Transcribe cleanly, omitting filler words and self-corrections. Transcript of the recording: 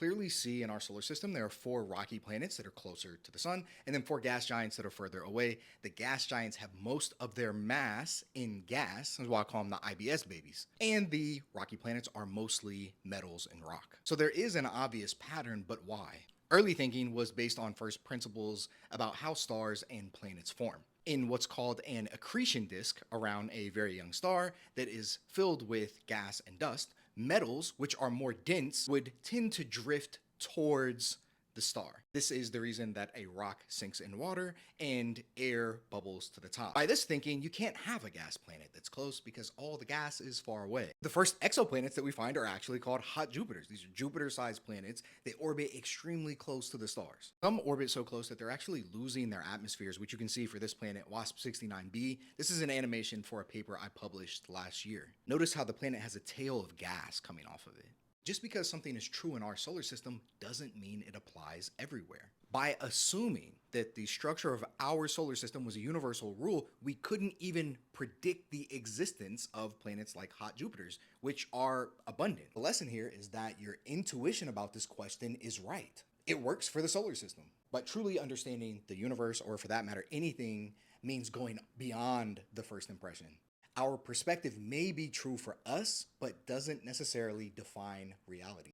clearly see in our solar system, there are four rocky planets that are closer to the sun, and then four gas giants that are further away. The gas giants have most of their mass in gas, that's why I call them the IBS babies. And the rocky planets are mostly metals and rock. So there is an obvious pattern, but why? Early thinking was based on first principles about how stars and planets form. In what's called an accretion disk around a very young star that is filled with gas and dust, metals, which are more dense, would tend to drift towards the star. This is the reason that a rock sinks in water and air bubbles to the top. By this thinking, you can't have a gas planet that's close because all the gas is far away. The first exoplanets that we find are actually called hot Jupiters. These are Jupiter-sized planets. They orbit extremely close to the stars. Some orbit so close that they're actually losing their atmospheres, which you can see for this planet, WASP-69b. This is an animation for a paper I published last year. Notice how the planet has a tail of gas coming off of it. Just because something is true in our solar system doesn't mean it applies everywhere. By assuming that the structure of our solar system was a universal rule, we couldn't even predict the existence of planets like hot Jupiters, which are abundant. The lesson here is that your intuition about this question is right. It works for the solar system. But truly understanding the universe, or for that matter, anything, means going beyond the first impression. Our perspective may be true for us, but doesn't necessarily define reality.